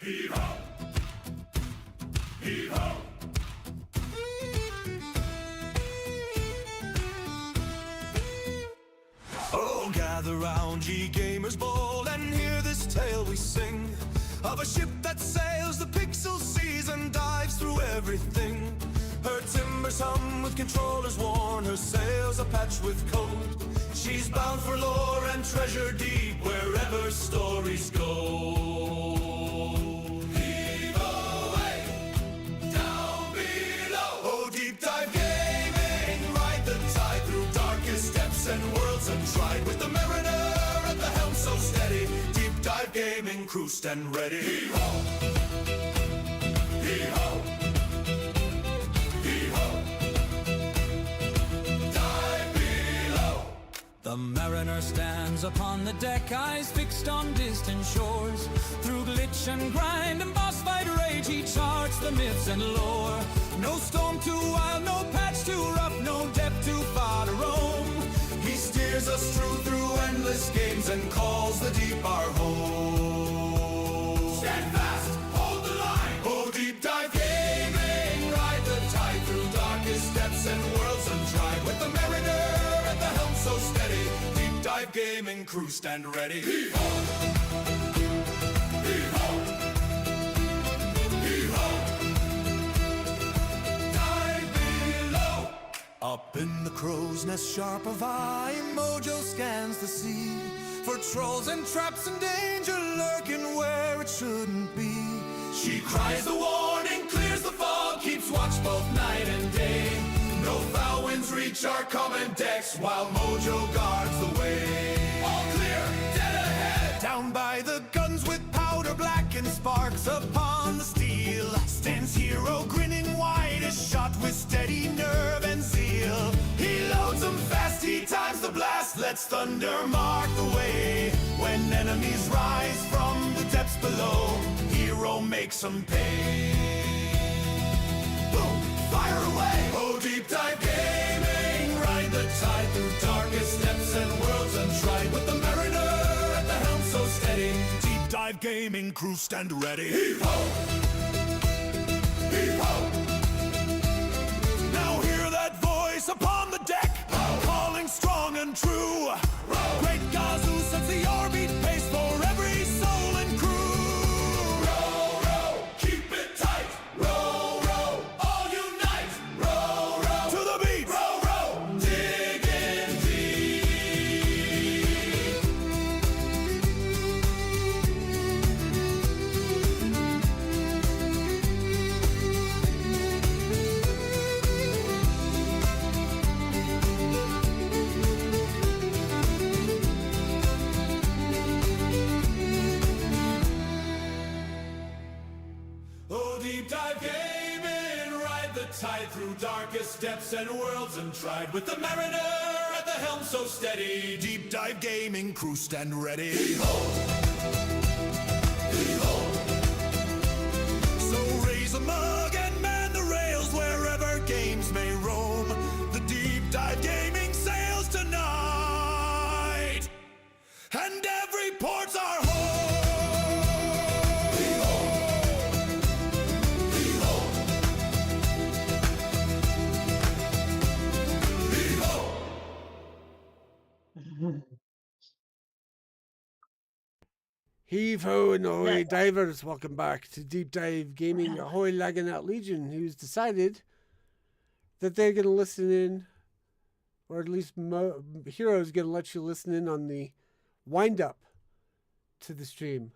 Hiro! Hiro! Oh, gather round, ye gamers bold, and hear this tale we sing of a ship that sails the pixel seas and dives through everything. Her timbers hum with controllers worn, her sails are patched with cold. She's bound for lore and treasure deep wherever stories go. Heave away, down below. Oh, deep dive gaming, ride the tide through darkest depths and worlds untried. With the mariner at the helm so steady, deep dive gaming, cruised and ready. Hee-ho! Hee-ho! The mariner stands upon the deck, eyes fixed on distant shores. Through glitch and grind and boss fight rage, he charts the myths and lore. No storm too wild, no patch too rough, no depth too far to roam. He steers us through endless games and calls the deep our home. Stand fast, hold the line. Oh, deep dive gaming, ride the tide through darkest depths and worlds untried. With the mariner at the helm so steady, deep dive gaming, crew stand ready. Hee-ho! Hee-ho! Hee-ho! Dive below. Up in the crow's nest sharp of eye, Mojo scans the sea for trolls and traps and danger lurking where it shouldn't be. She cries the warning, clears the fog, keeps watch both night and day. No foul winds reach our common decks while Mojo guards the way. All clear, dead ahead. Down by the guns with powder black and sparks upon the steel stands Hiro, grinning wide as shot with steady nerve and zeal. He loads them fast, he times the blast, lets thunder mark the way. When enemies rise from the depths below, Hiro makes them pay. Boom, fire away! Oh, deep dive gaming, ride the tide through darkest depths and worlds untried. With the mariner at the helm so steady, deep dive gaming, crew stand ready. Heave-ho! Heave-ho! Now hear that voice upon the deck, calling strong and true. Great Gazoo sets the orbit pace for every soul and crew. Row, row, keep it tight. Row, row, all unite. Row, row, to the beat. Row, row, dig in deep. Oh, deep dive gaming, ride the tide through darkest depths and worlds untried. With the mariner at the helm so steady, deep dive gaming, crew stand ready. Hee-ho! Hee-ho! So raise a mug and man the rails wherever games may roam. The deep dive gaming sails tonight, and every port's our home. Heave ho and ahoy divers, welcome back to Deep Dive Gaming. Ahoy Laganat Legion, who's decided that they're going to listen in, or at least Hero's going to let you listen in on the wind up to the stream.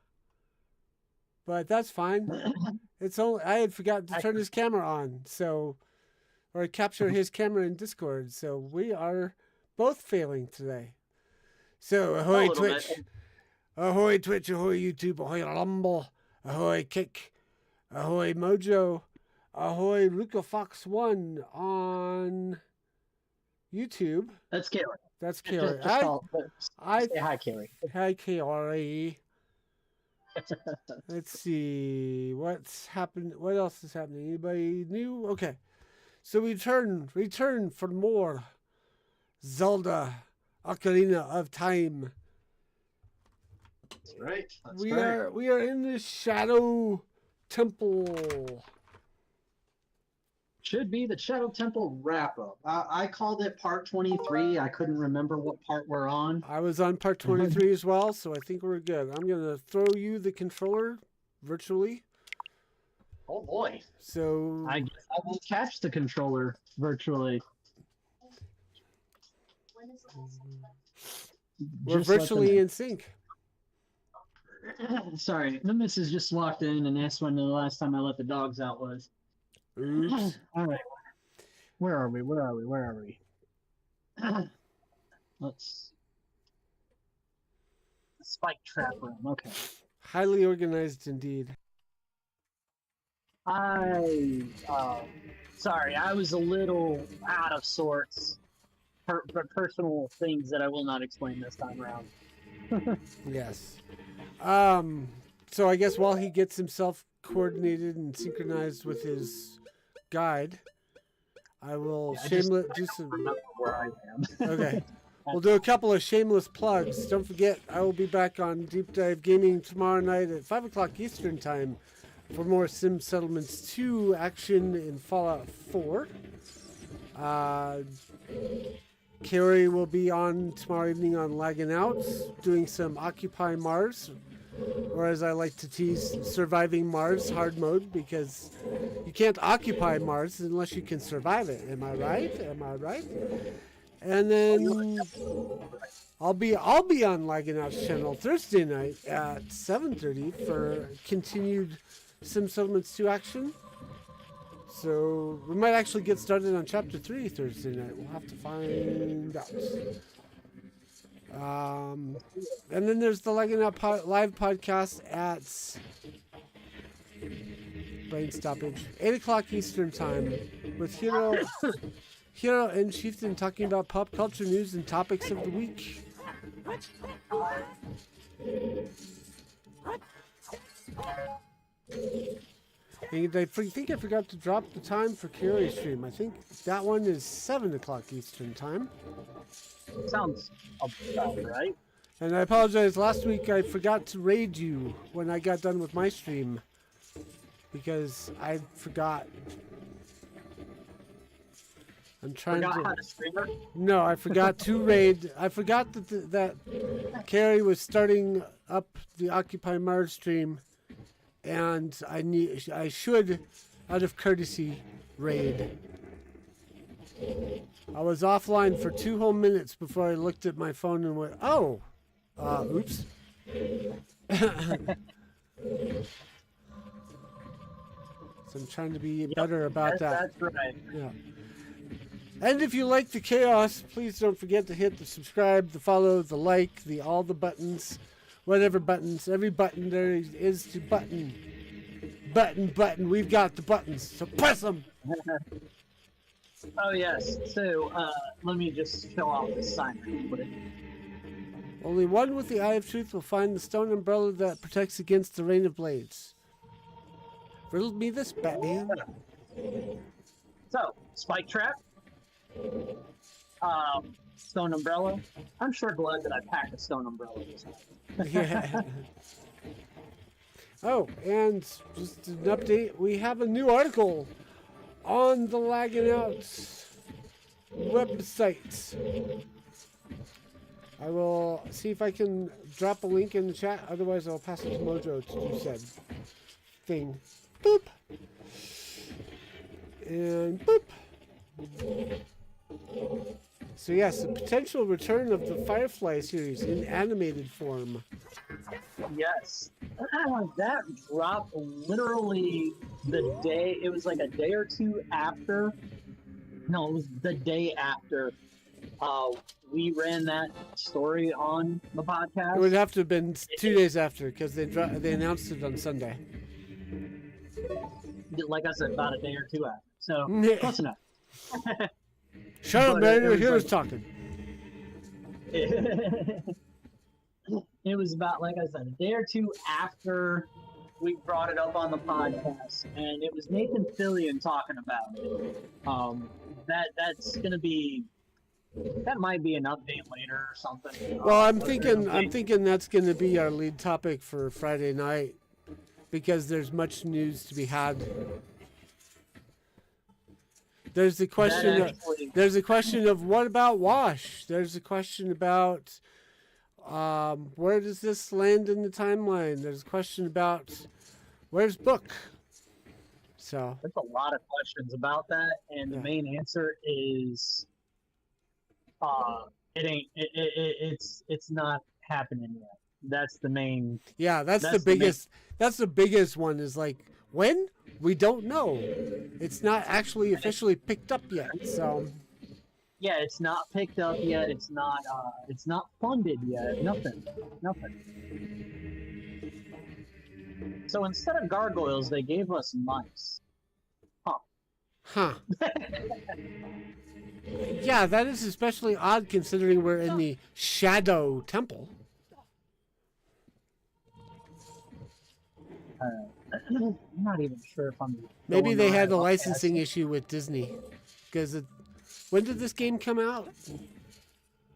But that's fine. It's only I had forgotten to turn his camera on, or capture his camera in Discord. So we are both failing today. So ahoy Twitch. Ahoy Twitch, ahoy YouTube, ahoy Rumble, ahoy Kick, ahoy Mojo, ahoy Luca Fox 1 on YouTube. That's Kaylee. That's Kaylee. Say hi, Kaylee. Hi, Kaylee. Let's see what's happened. What else is happening? Anybody new? Okay, so we return for more Zelda Ocarina of Time. That's right. That's we right. we are in the Shadow Temple. Should be the Shadow Temple wrap up. I called it part 23. I couldn't remember what part we're on. I was on part 23 as well, so I think we're good. I'm going to throw you the controller virtually. Oh boy. So I guess I will catch the controller virtually. we're Just let them virtually in sync. Sorry, the missus just walked in and asked when the last time I let the dogs out was. Oops. All right. Where are we? Where are we? Where are we? Let's. Spike trap room. Okay. Highly organized indeed. Sorry, I was a little out of sorts. Personal things that I will not explain this time around. Yes. So I guess while he gets himself coordinated and synchronized with his guide, I will shameless do some. Remember where I am. Okay. We'll do a couple of shameless plugs. Don't forget, I will be back on Deep Dive Gaming tomorrow night at 5 o'clock Eastern Time for more Sim Settlements 2 action in Fallout 4. Carrie will be on tomorrow evening on Lagging Out, doing some Occupy Mars, or as I like to tease, Surviving Mars hard mode, because you can't occupy Mars unless you can survive it. Am I right? Am I right? And then I'll be on Lagging Out's channel Thursday night at 7:30 for continued Sim Settlements 2 action. So we might actually get started on Chapter 3 Thursday night. We'll have to find out. And then there's the Lagging Out live podcast at brain stoppage 8 o'clock Eastern Time with Hiro and Chieftain talking about pop culture news and topics of the week. And I think I forgot to drop the time for Carrie's stream. I think that one is 7 o'clock Eastern Time. Sounds about right. And I apologize, last week I forgot to raid you when I got done with my stream. Because I forgot. I'm trying Forgot to. how to streamer? No, I forgot to raid. I forgot that Carrie was starting up the Occupy Mars stream, and I should, out of courtesy, raid. I was offline for 2 whole minutes before I looked at my phone and went, "Oh, oops." So I'm trying to be better about that. That's right. Yeah. And if you like the chaos, please don't forget to hit the subscribe, the follow, the like, all the buttons, whatever buttons, every button there is to button. Button. We've got the buttons, so press them. Oh yes. So let me just fill out this sign real quick. Only one with the Eye of Truth will find the stone umbrella that protects against the rain of blades. Riddle me this, Batman. So, spike trap. Stone umbrella. I'm sure glad that I packed a stone umbrella this time. Yeah. Oh, and just an update, we have a new article on the Lagging Out website. I will see if I can drop a link in the chat, otherwise I'll pass it to Mojo to do said thing. Boop. And boop. So yes, the potential return of the Firefly series in animated form. Yes. That dropped literally the day, it was like a day or two after, no, it was the day after we ran that story on the podcast. It would have to have been 2 days after, because they announced it on Sunday. Like I said, about a day or two after. So, close enough. Shut up, man. Your hero's talking. It was about, like I said, a day or two after we brought it up on the podcast, and it was Nathan Fillion talking about it. That's going to be That might be an update later or something. Well, I'm thinking that's going to be our lead topic for Friday night because there's much news to be had. There's the question. There's a question of what about Wash? There's a question about where does this land in the timeline? There's a question about where's Book. So there's a lot of questions about that, and the main answer is, it's not happening yet. That's the main. Yeah, that's the biggest. That's the biggest one. Is like when. We don't know. It's not actually officially picked up yet. So yeah, it's not picked up yet. It's not funded yet. Nothing. So instead of gargoyles, they gave us mice. Huh. Yeah, that is especially odd considering we're in the Shadow Temple. I'm not even sure if I'm. Maybe they had a licensing issue with Disney, because when did this game come out?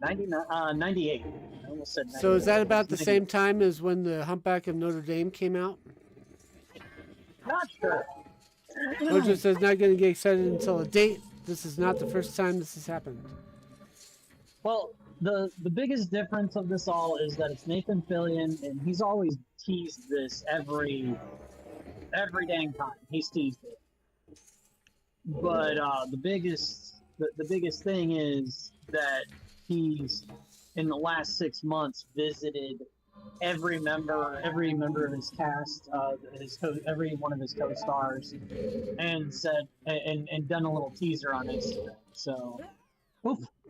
98. I almost said 98. So is that about the same time as when the Humpback of Notre Dame came out? Not sure. Mojo says not going to get excited until a date. This is not the first time this has happened. Well, the biggest difference of this all is that it's Nathan Fillion, and he's always teased this every dang time. He's teased it. But the biggest thing is that he's in the last 6 months visited every member of his cast, every one of his co-stars, and said and done a little teaser on Instagram. So,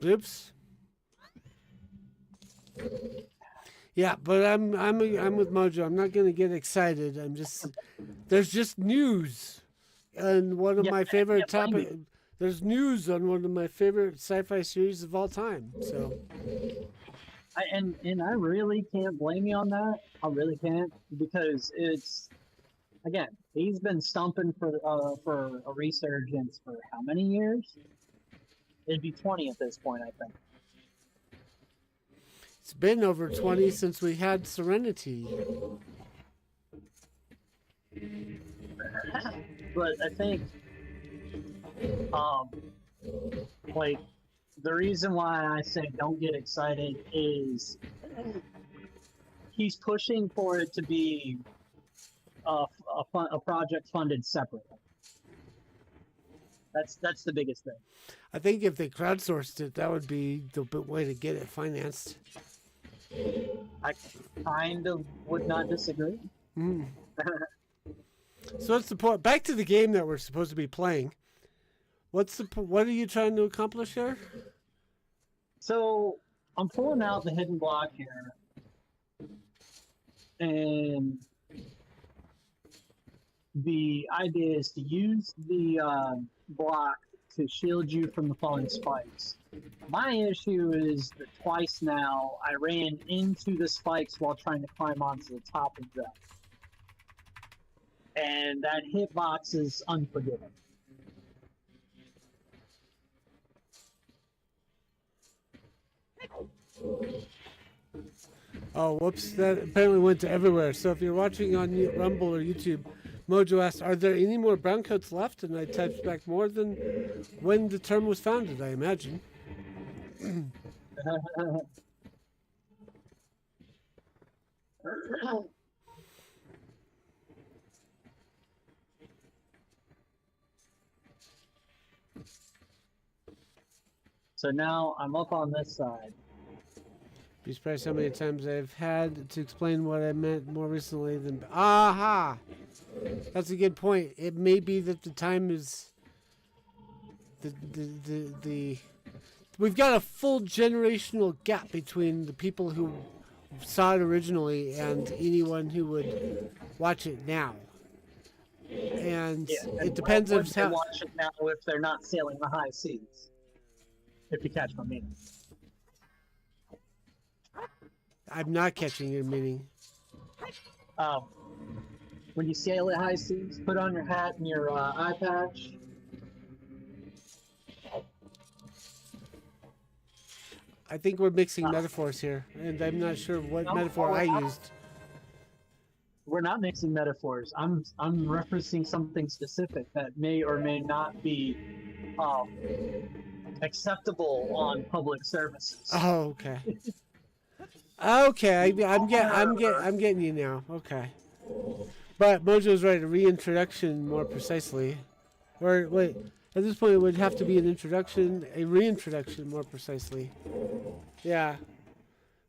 oops. Yeah, but I'm with Mojo. I'm not gonna get excited. There's just news, and one of my favorite topics. There's news on one of my favorite sci-fi series of all time. So, I really can't blame you on that. I really can't, because it's, again, he's been stumping for a resurgence for how many years? It'd be 20 at this point, I think. It's been over 20 since we had Serenity. But I think, like, the reason why I say don't get excited is he's pushing for it to be a project funded separately. That's the biggest thing. I think if they crowdsourced it, that would be the way to get it financed. I kind of would not disagree. Mm. So what's the point? Back to the game that we're supposed to be playing. What are you trying to accomplish here? So I'm pulling out the hidden block here, and the idea is to use the block to shield you from the falling spikes. My issue is that twice now I ran into the spikes while trying to climb onto the top of them, and that hitbox is unforgiving. Oh, whoops. That apparently went to everywhere. So if you're watching on Rumble or YouTube, Mojo asked, are there any more browncoats left? And I typed back more than when the term was founded, I imagine. So now I'm up on this side. Be surprised how many times I've had to explain what I meant more recently than... Aha! That's a good point. It may be that the time is... We've got a full generational gap between the people who saw it originally and anyone who would watch it now. And it depends on how... watch it now if they're not sailing the high seas. If you catch my meaning. I'm not catching your meaning. When you sail at high seas, put on your hat and your eye patch. I think we're mixing metaphors here, and I'm not sure what No, metaphor we're I not. used. We're not mixing metaphors. I'm referencing something specific that may or may not be um, acceptable on public services. Oh, okay. Okay, I'm getting you now. Okay, but Mojo's right. A reintroduction, more precisely, or wait. At this point, it would have to be an introduction, a reintroduction, more precisely. Yeah,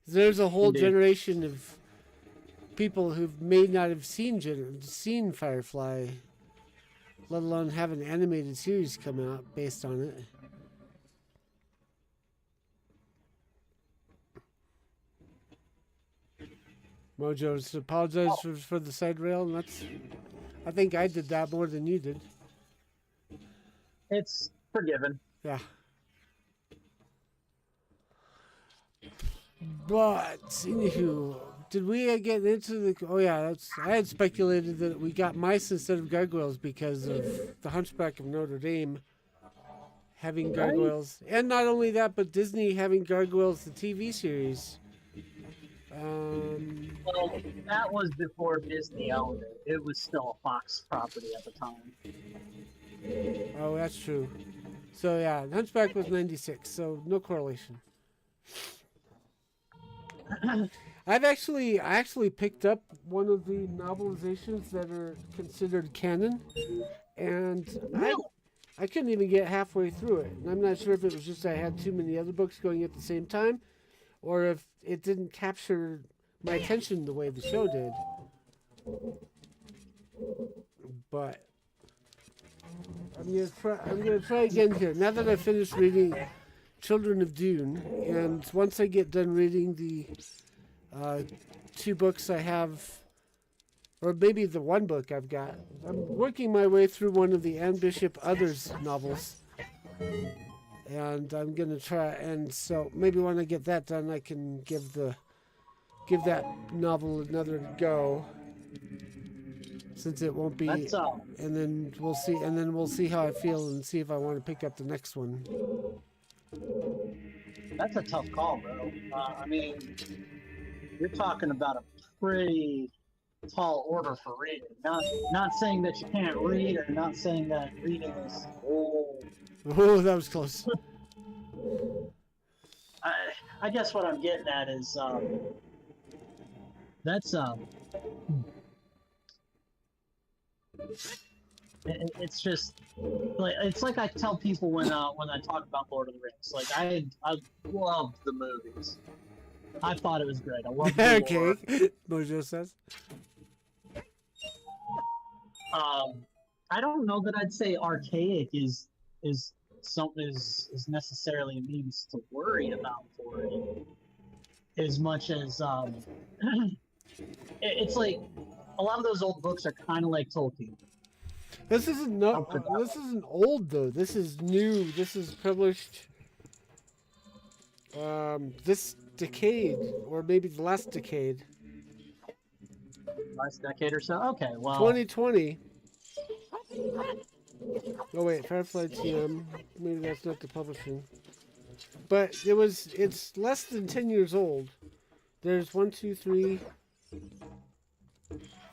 there's a whole Indeed. generation of people who may not have seen Firefly, let alone have an animated series come out based on it. Mojo's apologized for the side rail, and I think I did that more than you did. It's forgiven. Yeah. But anywho, did we get into the? Oh yeah, I had speculated that we got mice instead of gargoyles because of the Hunchback of Notre Dame having gargoyles, and not only that, but Disney having gargoyles, the TV series. Well, that was before Disney owned it. It was still a Fox property at the time. Oh, that's true. So yeah, Hunchback was 96, so no correlation. I actually picked up one of the novelizations that are considered canon, and I couldn't even get halfway through it. And I'm not sure if it was just I had too many other books going at the same time, or if it didn't capture my attention the way the show did. But I'm gonna try again here. Now that I've finished reading Children of Dune, and once I get done reading the 2 books I have, or maybe the 1 book I've got, I'm working my way through one of the Anne Bishop Others novels, and I'm gonna try. And so maybe when I get that done, I can give that novel another go. Since it won't be, and then we'll see, how I feel, and see if I want to pick up the next one. That's a tough call, bro. I mean, you're talking about a pretty tall order for reading. Not saying that you can't read, or not saying that reading is. Oh, that was close. I guess what I'm getting at is that's it's just like it's like I tell people when I talk about Lord of the Rings. Like I loved the movies. I thought it was great. I loved the lore. Okay, Mojo says. I don't know that I'd say archaic is necessarily a means to worry about for it, as much as it's like a lot of those old books are kind of like Tolkien. This isn't old though. This is new. This is published this decade, or maybe the last decade. Last decade or so. Okay, well. 2020. Oh wait, Firefly TM. Maybe that's not the publishing. But it's less than 10 years old. There's 1, 2, 3,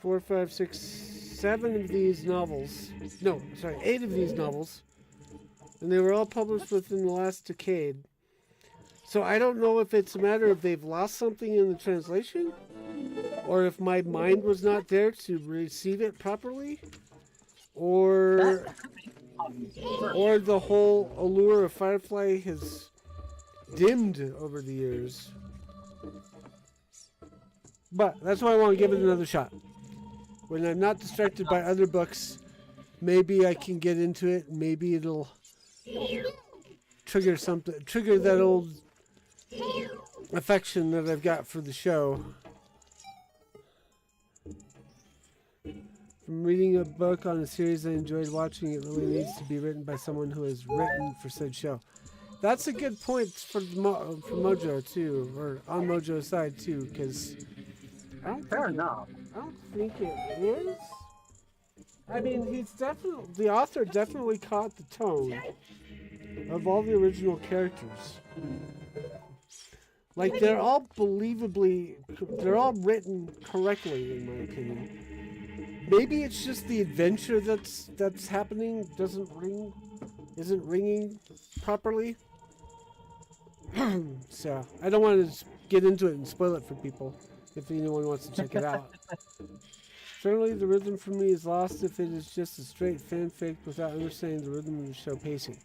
4, 5, 6, 7 of these novels. No, sorry, 8 of these novels. And they were all published within the last decade. So I don't know if it's a matter of they've lost something in the translation, or if my mind was not there to receive it properly, or the whole allure of Firefly has dimmed over the years. But that's why I want to give it another shot. When I'm not distracted by other books, maybe I can get into it. Maybe it'll trigger that old affection that I've got for the show. From reading a book on a series I enjoyed watching, it really needs to be written by someone who has written for said show. That's a good point for Mojo too, or on Mojo's side too, because Fair enough. I don't think it is. I mean, the author definitely caught the tone of all the original characters. Like they're all believably, they're all written correctly in my opinion. Maybe it's just the adventure that's happening isn't ringing properly. So I don't want to get into it and spoil it for people if anyone wants to check it out. Generally, the rhythm for me is lost if it is just a straight fanfic without understanding the rhythm of the show pacing.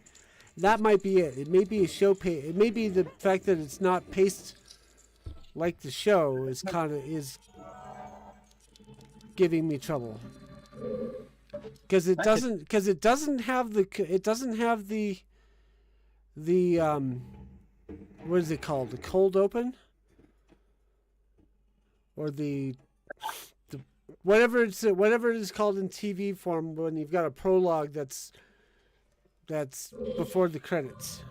That might be it. It may be a show pace. It may be the fact that it's not paced like the show is giving me trouble. Because it doesn't have the what is it called? The cold open? Or the whatever it is called in TV form when you've got a prologue that's before the credits.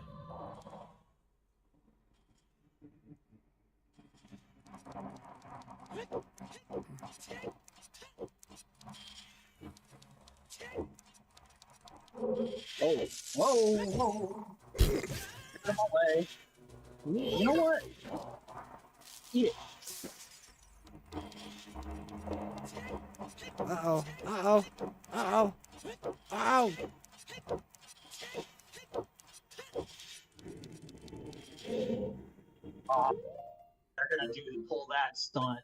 Oh, whoa. Get him away. You know what? Eat it. Uh-oh. Oh, they're gonna pull that stunt.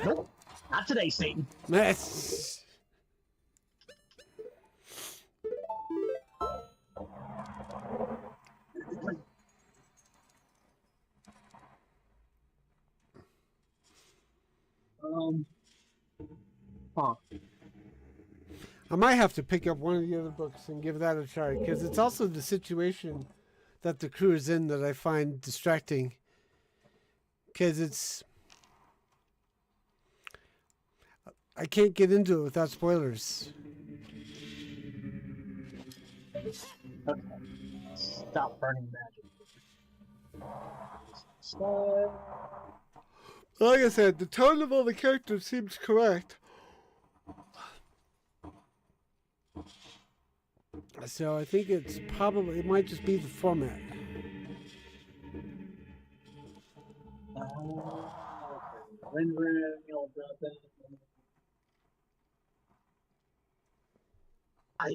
Nope, not today, Satan. Mess. Huh. I might have to pick up one of the other books and give that a try because it's also the situation that the crew is in that I find distracting. Because I can't get into it without spoilers. Okay. Stop burning magic. So, Like I said, the tone of all the characters seems correct. So I think it might just be the format.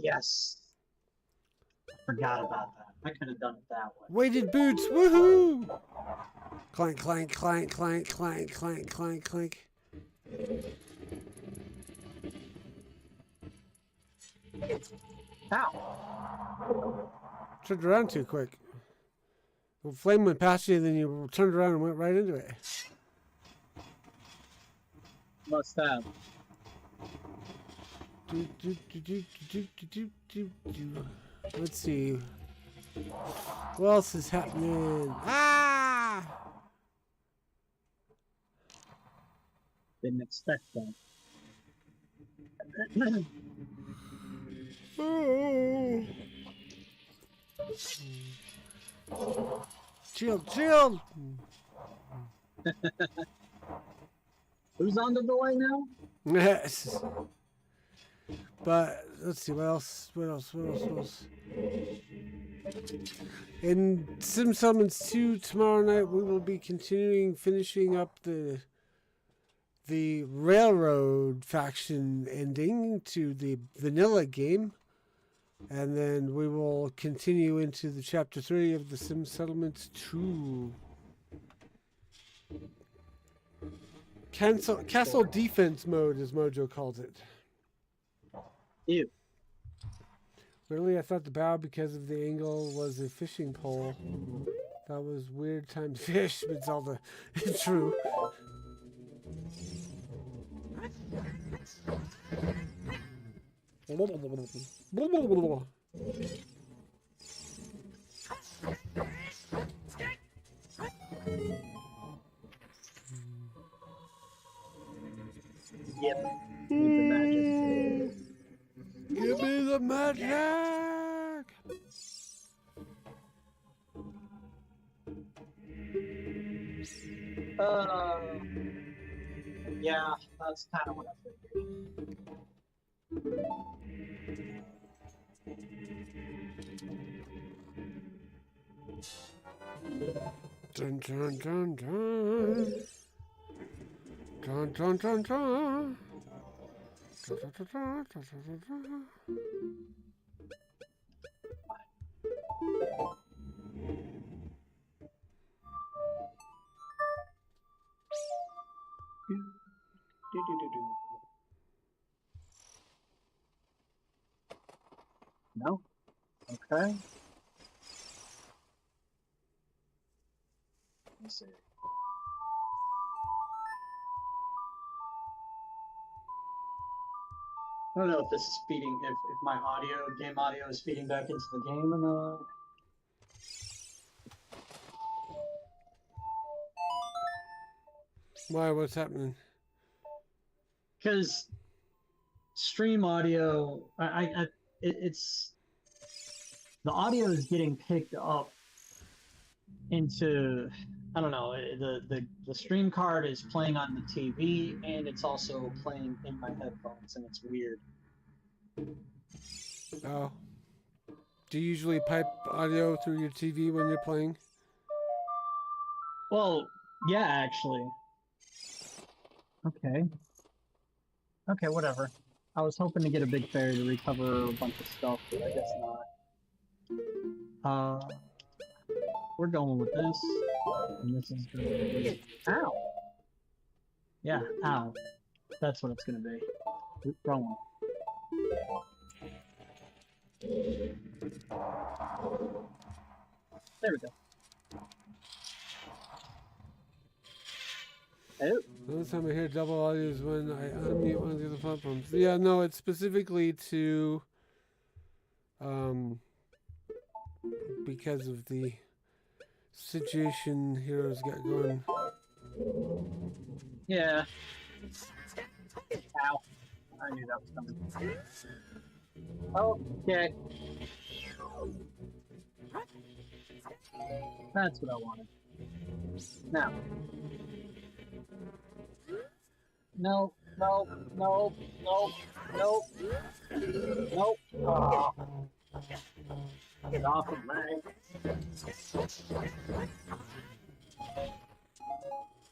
yes. I forgot about that. I could have done it that way. Weighted boots, woohoo! Clank, clank, clank, clank, clank, clank, clank, clank. Ow! Turned around too quick. The flame went past you, then you turned around and went right into it. Must have. Let's see. What else is happening? Ah! Didn't expect that. Oh. Chill. Who's on the way now? Yes. But let's see, what else? In Sim Summons 2 tomorrow night, we will be finishing up the railroad faction ending to the vanilla game. And then we will continue into the chapter 3 of the Sim Settlements 2. Castle defense mode, as Mojo calls it. Ew. Really, I thought the bow, because of the angle, was a fishing pole. That was weird timed fish, but it's all it's true. Yep. Need the magic. Give me the magic! Yeah, that's kind of what I figured. Dun, dun, dun, dun. Dun, dun, dun, dun. Dun, dun, dun, dun, dun, dun, dun. No? Okay. Let's see. I don't know if this is feeding, if my game audio is feeding back into the game or not. Why? What's happening? Because stream audio, it's the audio is getting picked up into, I don't know, the stream card is playing on the TV and it's also playing in my headphones, and it's weird. Oh. Do you usually pipe audio through your TV when you're playing? Well, yeah, actually. Okay. Okay, whatever. I was hoping to get a big fairy to recover a bunch of stuff, but I guess not. We're going with this. And this is gonna be... Ow! Yeah, ow. That's what it's gonna be. Keep going. There we go. Oh. The only time I hear double audio is when I unmute one of the other platforms. Yeah, no, it's specifically to because of the situation Hero's got going. Yeah. Ow. I knew that was coming. Okay. That's what I wanted. Now. No, no, no, no, no, no. Oh. Get off of me.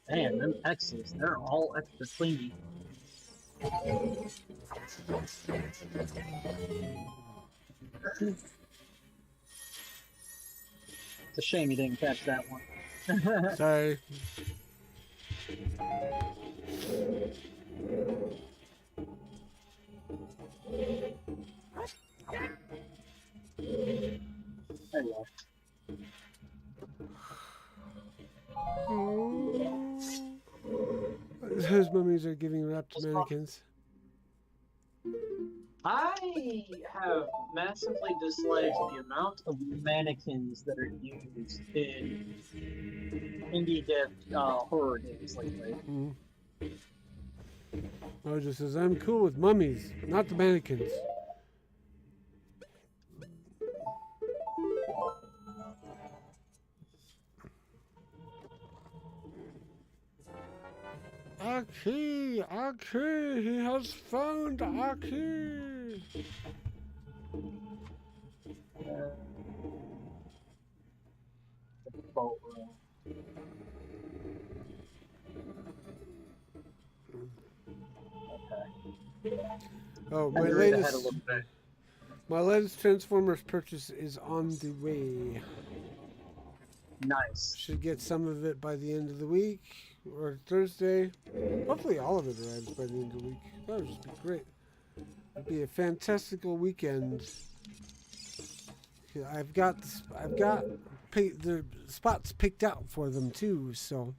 Man, them X's, they're all extra clingy. It's a shame you didn't catch that one. Sorry. There you are. Those mummies are giving rap to mannequins. I have massively disliked the amount of mannequins that are used in indie dev horror games lately. Mojo says, I'm cool with mummies, not the mannequins. Aki! Aki! He has found Aki! Boat room. Oh, my latest Transformers purchase is on the way. Nice. Should get some of it by the end of the week or Thursday. Hopefully all of it arrives by the end of the week. That would just be great. It'd be a fantastical weekend. I've got the spots picked out for them too, so.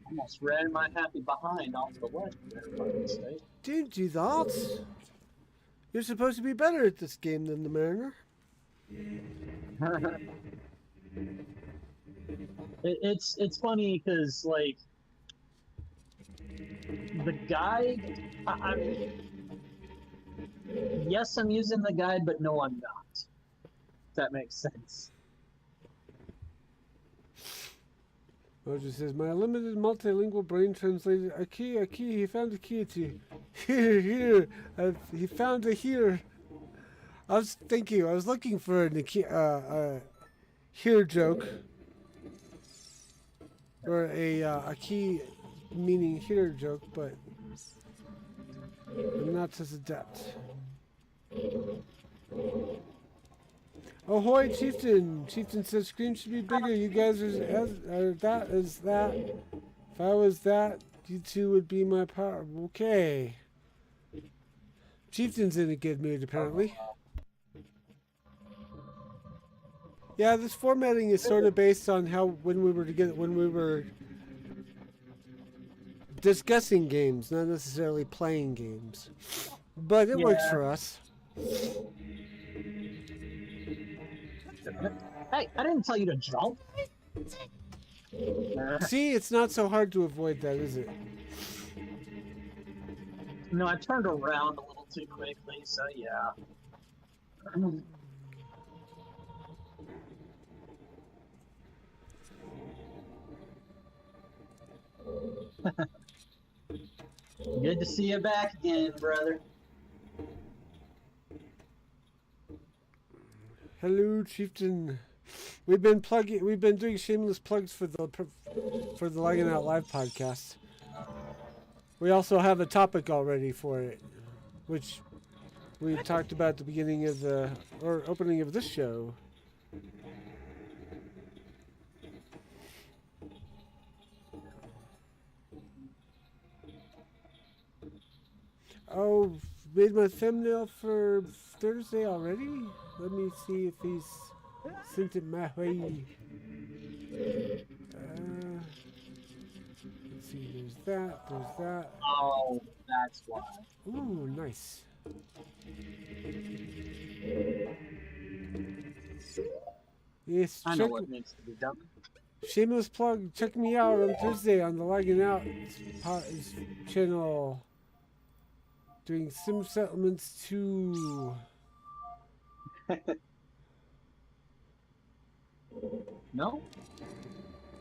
Almost ran my happy behind off the ledge there, by mistake. Didn't you that? You're supposed to be better at this game than the Mariner. It's funny because like the guide, yes, I'm using the guide, but no, I'm not. If that makes sense. Roger says, my limited multilingual brain translated a key, he found a key to here, he found a here. I was looking for a here joke, or a key meaning here joke, but I'm not as adept. Ahoy, Chieftain! Chieftain says screen should be bigger. You guys are that is that. If I was that, you two would be my power. Okay. Chieftain's in a good mood apparently. Yeah, this formatting is sort of based on how when we were discussing games, not necessarily playing games. But it works for us. Hey, I didn't tell you to jump. See, it's not so hard to avoid that, is it? No, I turned around a little too quickly, so yeah. Good to see you back again, brother. Hello, Chieftain. We've been doing shameless plugs for the Lagging Out Live podcast. We also have a topic already for it, which we talked about at the beginning of opening of this show. Oh, made my thumbnail for Thursday already? Let me see if he's sent it my way. Let's see, there's that. Oh, that's why. Ooh, nice. Yes, I know what needs to be done. shameless plug, check me out on Thursday on the Lagging Out channel. Doing Sim Settlements 2. No?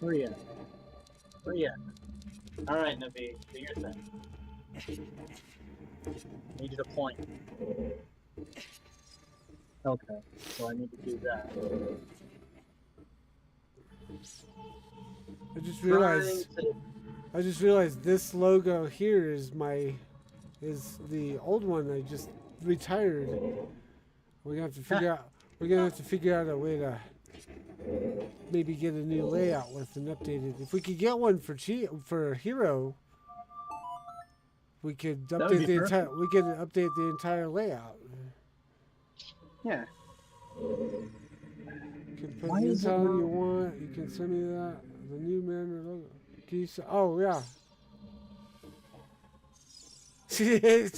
Where you at? Where you at? Alright, Navi, do your thing. Need you to point. Okay, so I need to do that. I just realized this logo here is the old one I just retired. We're gonna have to figure out a way to maybe get a new layout with an updated. If we could get one for Hiro, we could update the entire layout. Yeah. You can put any tile you want. You can send me that. The new banner logo. Can you oh yeah. Chip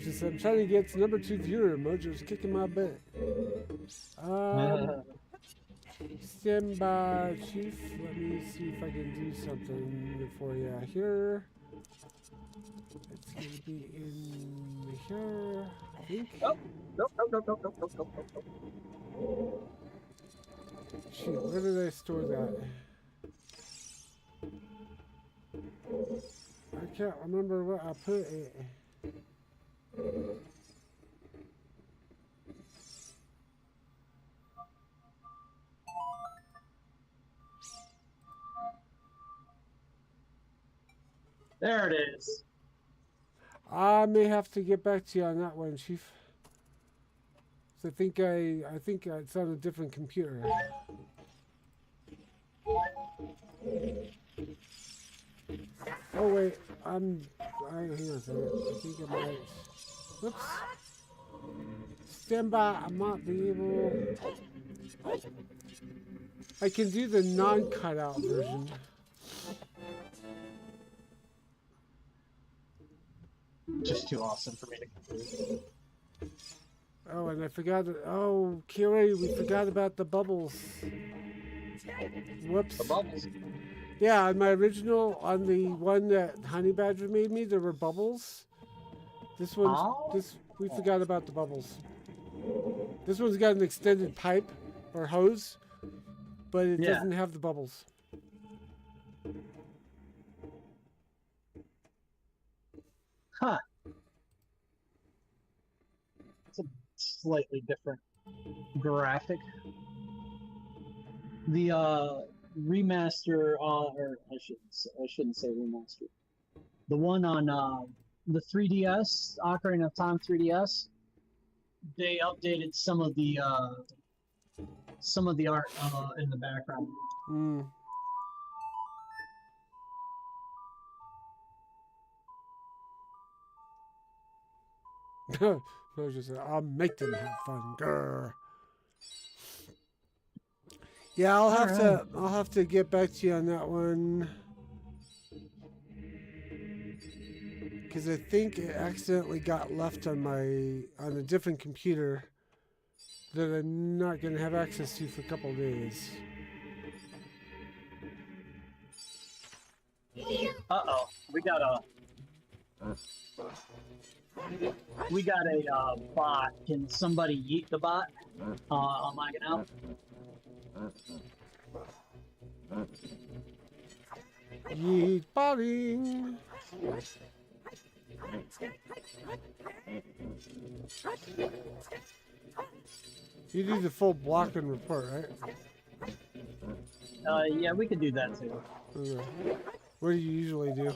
said, I'm trying to get to number 2 viewer. Mojo's kicking my butt. Stand by, Chief. Let me see if I can do something for you here. It's going to be in here, I think. Oh, nope. Shoot, where did I store that? I can't remember where I put it. There it is. I may have to get back to you on that one, Chief. So I think it's on a different computer. Oh wait, hang on a second. I think I might. Whoops. Stand by. I might be able. I can do the non-cutout version. Just too awesome for me to complete. Oh, and I forgot. Oh, Kiri, we forgot about the bubbles. Whoops. The bubbles. Yeah, on my original, on the one that Honey Badger made me, there were bubbles. This one's, we forgot about the bubbles. This one's got an extended pipe or hose, but it doesn't have the bubbles. Huh. It's a slightly different graphic. the remaster, or I shouldn't say remaster. The one on the 3DS, Ocarina of Time 3DS. They updated some of the art in the background. Mm. No, just I'll make them have fun. Grr. Yeah, I'll have to get back to you on that one. Because I think it accidentally got left on a different computer that I'm not gonna have access to for a couple of days. Uh-oh, we got a bot. Can somebody yeet the bot? I'm lagging out. Yeet botting. You do the full block and report, right? Yeah, we could do that too. Okay. What do you usually do?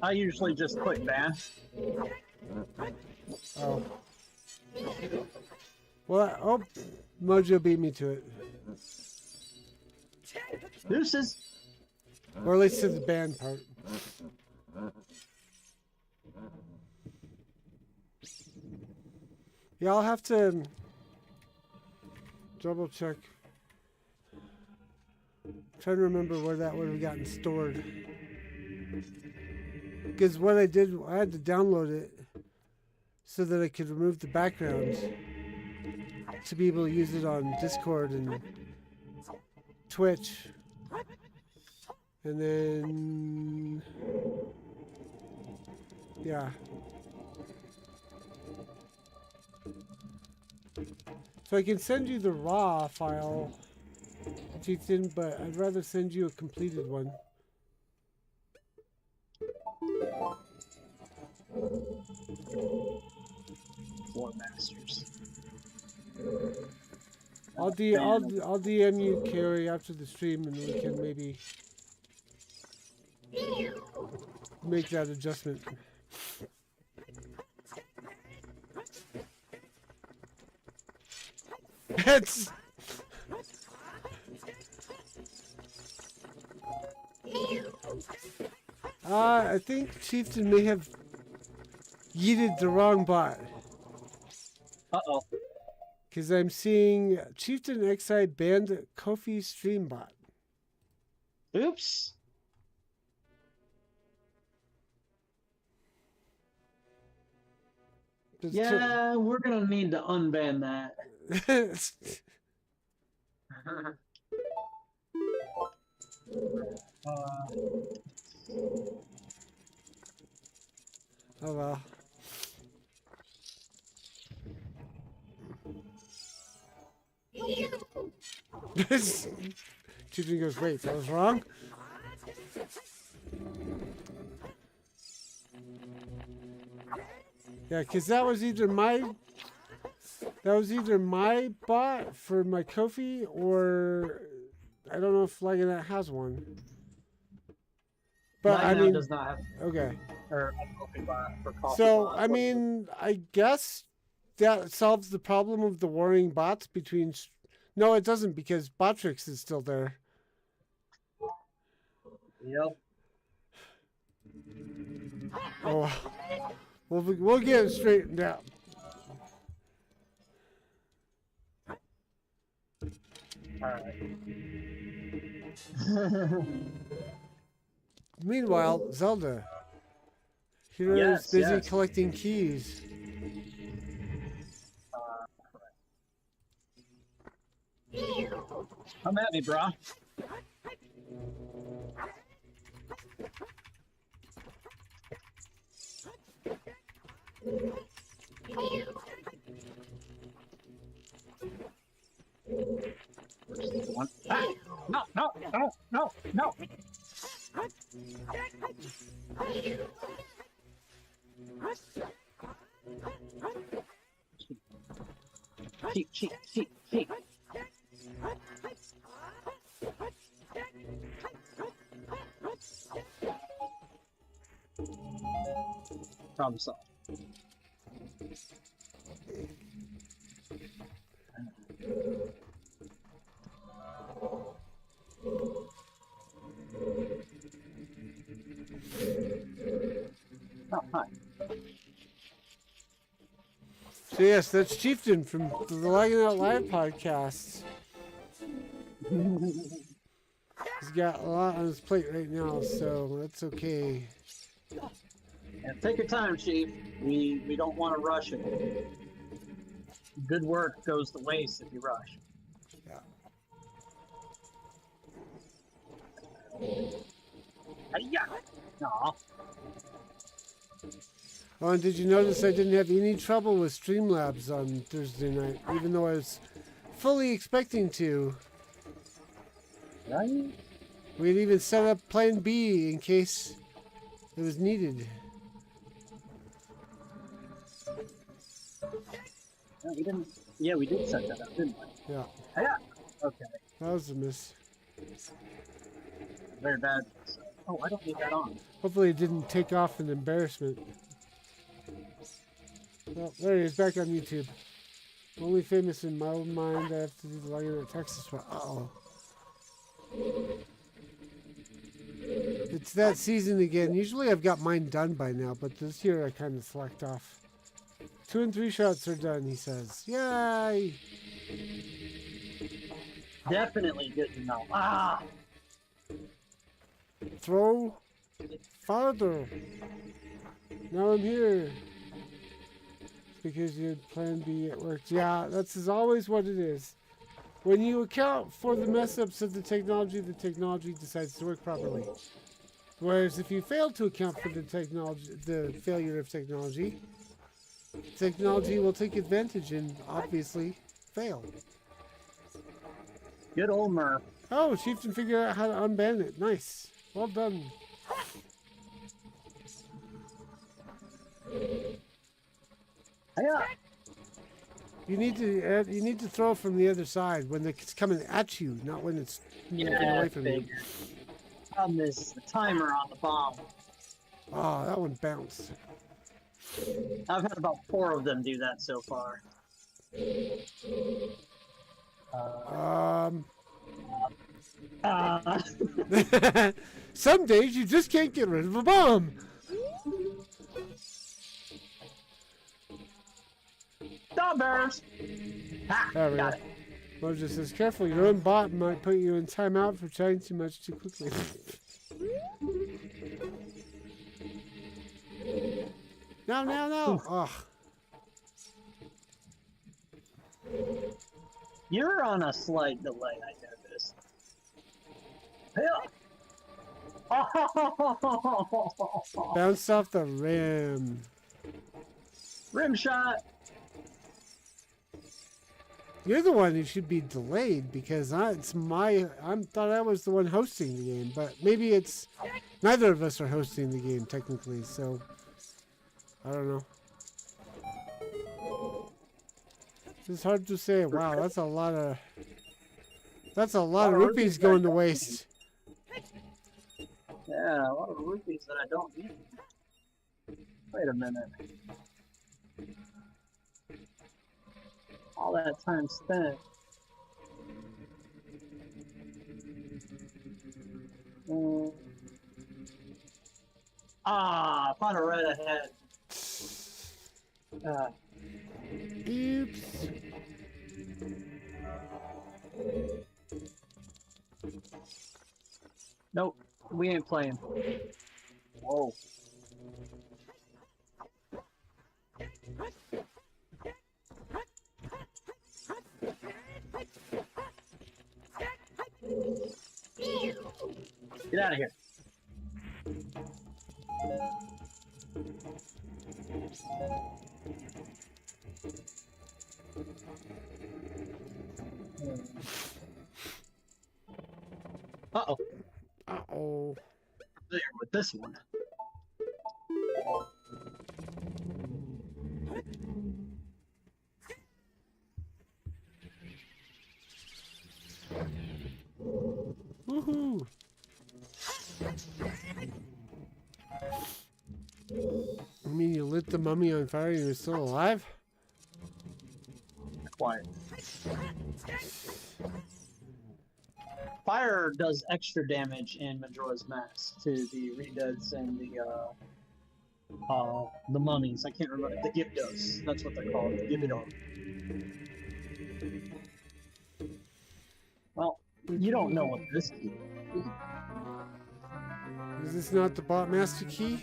I usually just click ban. Oh. Well, oh, Mojo beat me to it. Deuces. Or at least to the band part. Yeah, I'll have to double check. Trying to remember where that would have gotten stored. Because what I did, I had to download it so that I could remove the background to be able to use it on Discord and Twitch. And then, yeah. So I can send you the raw file, Ethan, but I'd rather send you a completed one. War Masters. I'll DM you, Carrie, after the stream, and we can maybe make that adjustment. It's I think Chieftain may have yeeted the wrong bot. Uh-oh. Because I'm seeing Chieftain XI banned Kofi stream bot. Oops. Yeah, we're gonna need to unban that. Oh well. Chieftain goes, wait, that was wrong? Yeah, because that was either my bot for my Kofi, or I don't know if Laganat has one. But I mean, does not have okay. or a Kofi bot for coffee So bot. I mean, I guess that solves the problem of the warring bots between. No, it doesn't, because Botrix is still there. Yep. Oh, we'll get it straightened out. All right. Meanwhile, Zelda. Hiro is busy collecting keys. Come at me, brah. One. Ah! No, no, no, no, no. Cheat, cheat, cheat, cheat. Problem solved. Oh, hi. So yes, that's Chieftain from the Lagging Out Live podcast. He's got a lot on his plate right now, so that's okay. Yeah, take your time, Chief. We don't want to rush it. Good work goes to waste if you rush. Yeah. Hi-ya! Aw. Oh, and did you notice I didn't have any trouble with Streamlabs on Thursday night, even though I was fully expecting to. Right? We'd even set up Plan B in case it was needed. No, we didn't. Yeah, we did set that up, didn't we? Yeah, Yeah. Okay. that was a miss. Very bad. Oh, I don't need that on. Hopefully it didn't take off an embarrassment. Well, there he is, back on YouTube. Only famous in my own mind. I have to do the Lagging Out Texas one. Uh-oh. It's that season again. Usually I've got mine done by now, but this year I kind of slacked off. 2 and 3 shots are done, he says. Yay! Definitely good to know. Ah! Throw farther. Now I'm here. Because you had Plan B, it worked. Yeah, that's always what it is. When you account for the mess-ups of the technology decides to work properly. Whereas if you fail to account for the failure of technology will take advantage and obviously fail. Good old Murph. Oh, Chieftain figured out how to unban it. Nice. Well done. Yeah. You need to throw from the other side when it's coming at you, not when it's moving away from you. Problem is the timer on the bomb. Oh, that one bounced. I've had about 4 of them do that so far. Some days you just can't get rid of a bomb. Starburst! Ha! There we Got go. it. Moses says, careful, your own bot might put you in timeout for chatting too much too quickly. No. Ugh. You're on a slight delay, I noticed. Bounced off the rim. Rim shot! You're the one who should be delayed because I thought I was the one hosting the game, but maybe it's neither of us are hosting the game technically, so I don't know. It's hard to say. Wow, that's a lot of rupees going to waste. Yeah, a lot of rupees that I don't need. Wait a minute. All that time spent. Found it right ahead. Oops. Nope, we ain't playing. Whoa. Get out of here. Uh-oh. Uh-oh. There with this one. Woohoo. I mean, you the mummy on fire and he was still alive? Quiet. Fire does extra damage in Majora's Mask to the Redeads and the mummies. I can't remember. The Gyptos. That's what they're called. The Gyptos. Well, you don't know what this key is. Is this not the bot master key?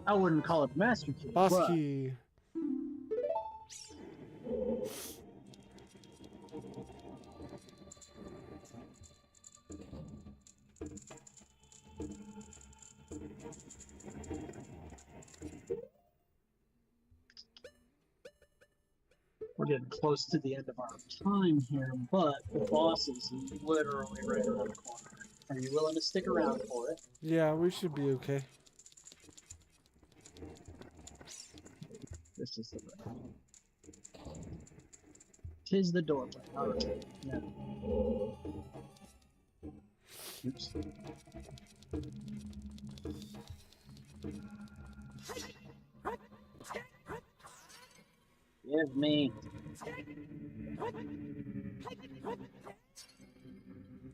I wouldn't call it Master Key. Boss but key. We're getting close to the end of our time here, but the boss is literally right around the corner. Are you willing to stick around for it? Yeah, we should be okay. This is the way. Tis the doorway. Alright. Yeah. Oops. Give me.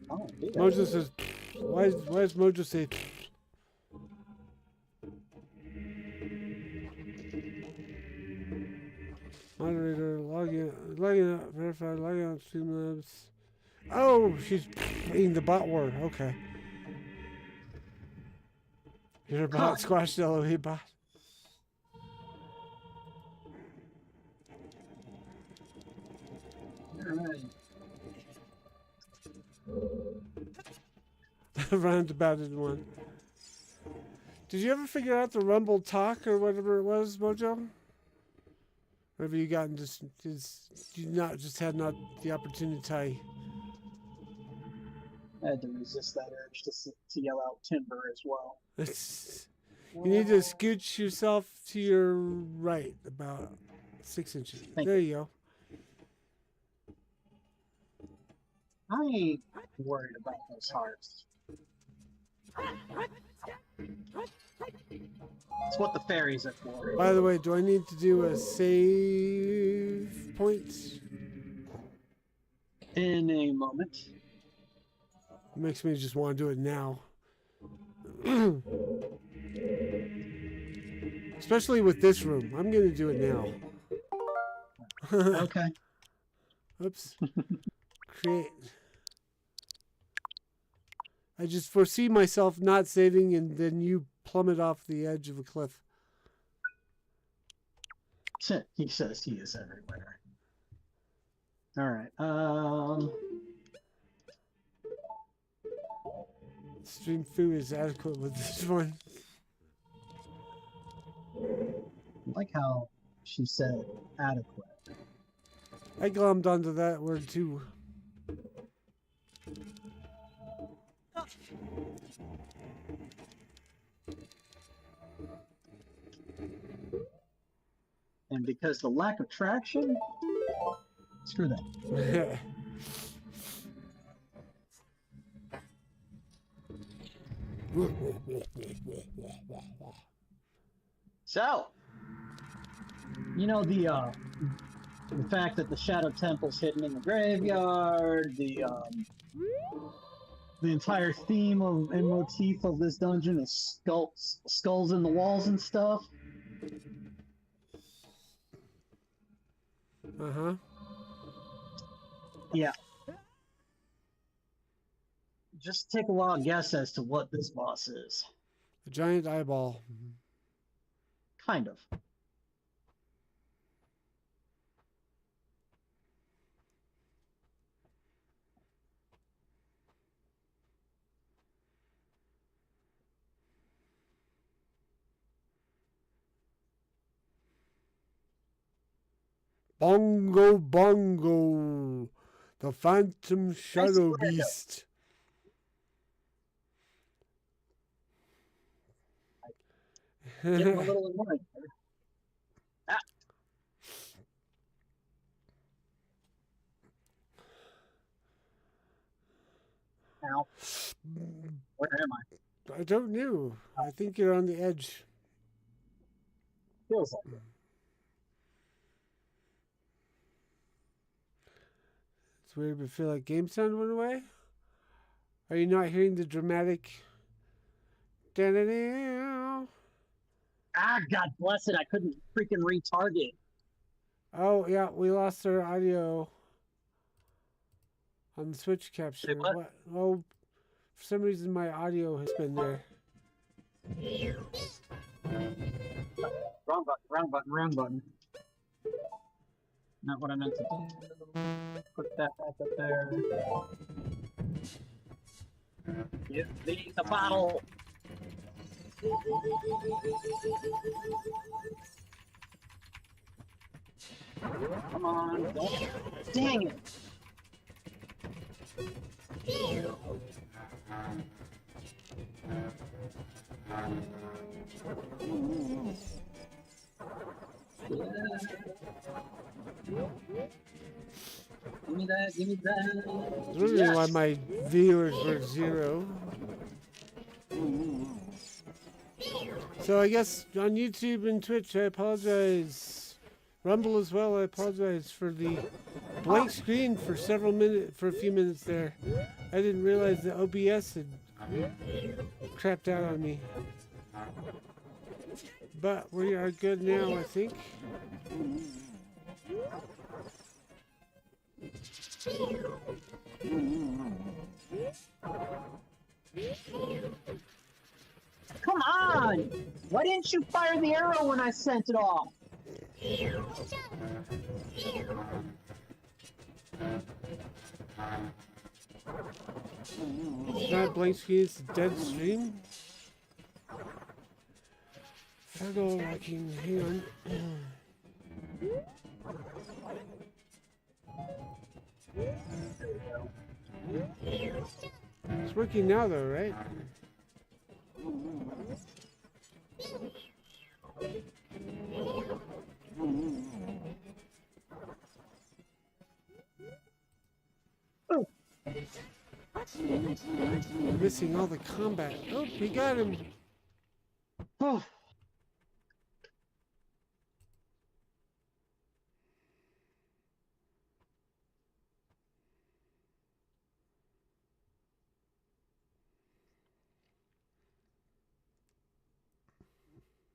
Oh, yeah. Mojo says, why does Mojo say? Moderator, logging out, verify, logging out, Streamlabs. Oh, she's eating the bot war. Okay. Your bot squashed the LOE bot. Alright. Roundabouted one. Did you ever figure out the Rumble talk or whatever it was, Mojo? Or have you gotten just you not just had not the opportunity? I had to resist that urge to yell out timber as well. You need to scooch yourself to your right about 6 inches. There you go. I ain't worried about those hearts. It's what the fairies are for. By the way, do I need to do a save point? In a moment. It makes me just want to do it now. Especially with this room. I'm going to do it now. Okay. Oops. Create. I just foresee myself not saving and then you plummet off the edge of a cliff. He says he is everywhere. Alright, Stream food is adequate with this one. I like how she said adequate. I glommed onto that word too. And because the lack of traction, screw that. So, you know, the fact that the Shadow Temple's hidden in the graveyard, the entire theme of and motif of this dungeon is skulls in the walls and stuff. Uh-huh. Yeah. Just take a wild guess as to what this boss is. A giant eyeball. Kind of. Bongo Bongo, the Phantom Shadow Beast. Getting a little annoying. Ah. Ow. Where am I? I don't know. I think you're on the edge. Feels like it. It's weird, but feel like game sound went away. Are you not hearing the dramatic? Da-da-da? Ah, God bless it! I couldn't freaking retarget. Oh yeah, we lost our audio on the Switch Say capture. what? What? Oh, for some reason my audio has been there. Wrong button. Wrong button. Wrong button. Not what I meant to do. Put that back up there. Give me the bottle. Come on. Don't. Dang it. Give me that, give me that. I was wondering why my viewers were 0. So I guess on YouTube and Twitch, I apologize. Rumble as well, I apologize for the blank screen for a few minutes there. I didn't realize the OBS had crapped out on me. But we are good now, I think. Come on! Why didn't you fire the arrow when I sent it off? It's not blank screen, it's a dead stream. Fago liking, hang on. It's working now though, right? Missing all the combat. Oh, he got him. Oh.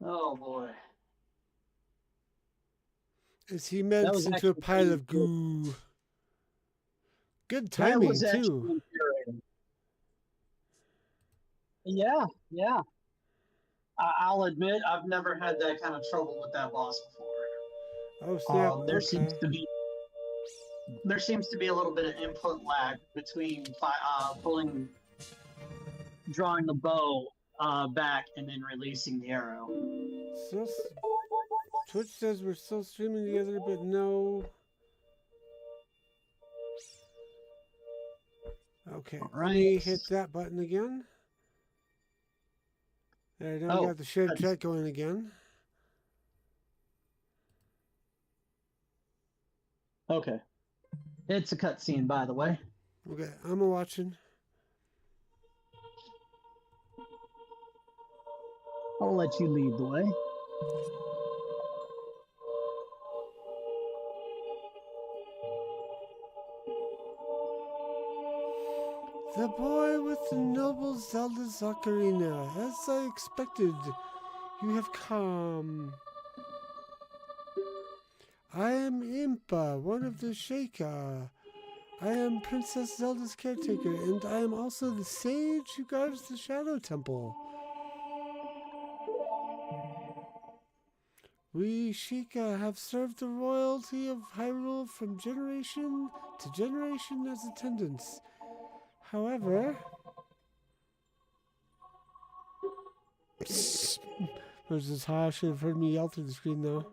Oh boy. As he melts into a pile of goo. Good timing too. Yeah, yeah. I'll admit I've never had that kind of trouble with that boss before. Oh snap! There seems to be a little bit of input lag between drawing the bow back and then releasing the arrow. So, Twitch says we're still streaming together, but no. Okay, let me hit that button again. There, now we got the shared chat going again. Okay. It's a cutscene, by the way. Okay, I'm watching. I'll let you lead the way. The boy with the noble Zelda's Ocarina. As I expected, you have come. I am Impa, one of the Sheikah. I am Princess Zelda's caretaker, and I am also the sage who guards the Shadow Temple. We Sheikah have served the royalty of Hyrule from generation to generation as attendants. However, there's this I should have heard me yell through the screen though.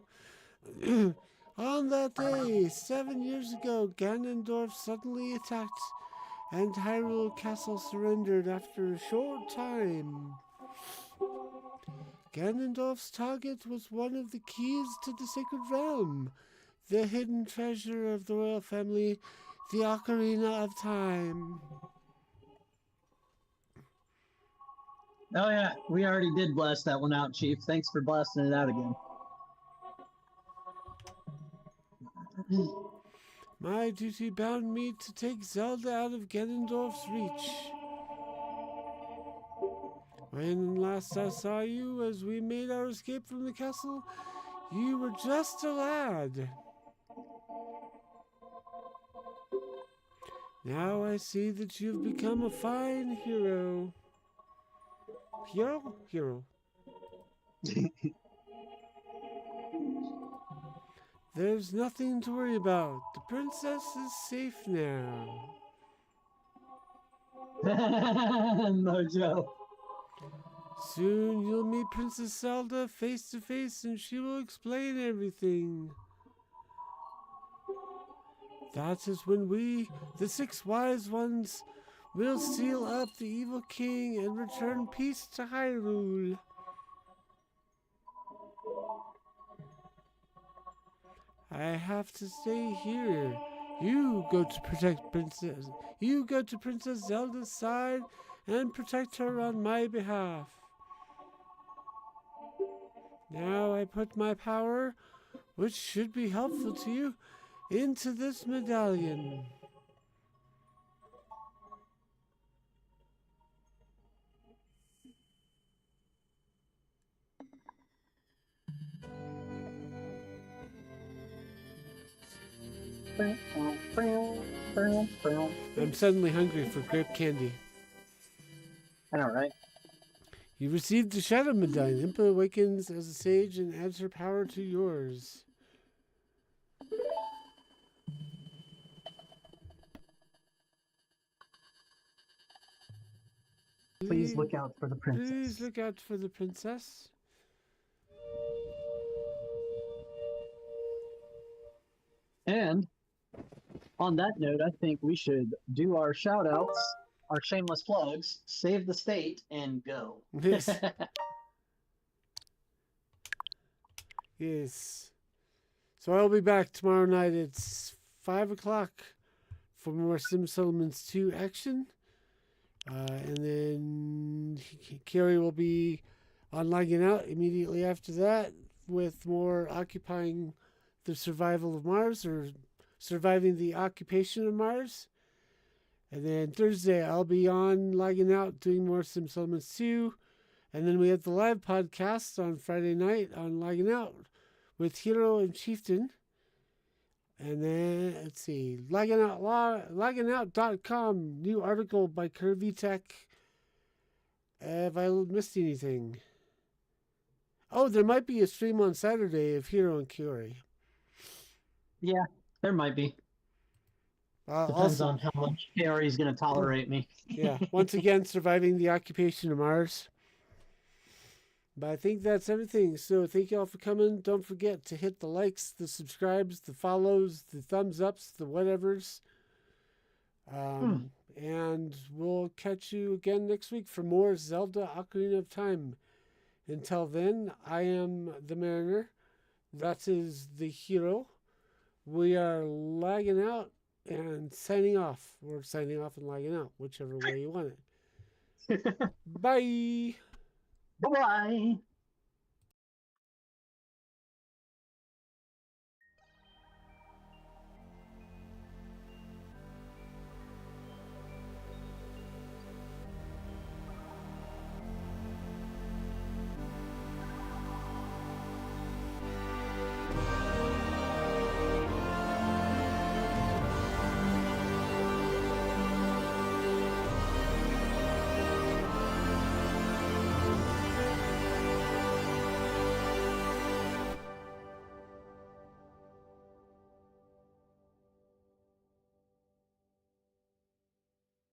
On that day, 7 years ago, Ganondorf suddenly attacked, and Hyrule Castle surrendered after a short time. Ganondorf's target was one of the keys to the Sacred Realm, the hidden treasure of the royal family, the Ocarina of Time. Oh yeah, we already did blast that one out, Chief. Thanks for blasting it out again. My duty bound me to take Zelda out of Ganondorf's reach. When last I saw you, as we made our escape from the castle, you were just a lad. Now I see that you've become a fine hero. Hero? Hero. There's nothing to worry about. The princess is safe now. Mojo. Soon you'll meet Princess Zelda face to face and she will explain everything. That is when we, the 6 wise ones, will seal up the evil king and return peace to Hyrule. I have to stay here. You go to protect Princess. You go to Princess Zelda's side and protect her on my behalf. Now I put my power, which should be helpful to you, into this medallion. I'm suddenly hungry for grape candy. I know, right? You received the Shadow Medallion. Impa awakens as a sage and adds her power to yours. Please look out for the princess. Please look out for the princess. And on that note, I think we should do our shout outs, our shameless plugs, save the state, and go. Yes. Yes. So I'll be back tomorrow night at 5 o'clock for more Sim Settlements 2 action. And then Carrie will be on Logging Out immediately after that with more Occupying the Survival of Mars, or Surviving the Occupation of Mars. And then Thursday I'll be on Logging Out doing more Sim Settlements 2. And then we have the live podcast on Friday night on Logging Out with Hiro and Chieftain. And then, let's see, logging out.com, new article by Curvy Tech. Have I missed anything? Oh, there might be a stream on Saturday of Hiro and Curie. Yeah, there might be. Depends Also, on how much Carrie's going to tolerate me. Yeah, once again, Surviving the Occupation of Mars. But I think that's everything. So thank you all for coming. Don't forget to hit the likes, the subscribes, the follows, the thumbs ups, the whatevers. And we'll catch you again next week for more Zelda Ocarina of Time. Until then, I am the Mariner. That is the Hero. We are lagging out and signing off. Or signing off and lagging out, whichever way you want it. Bye. Bye-bye.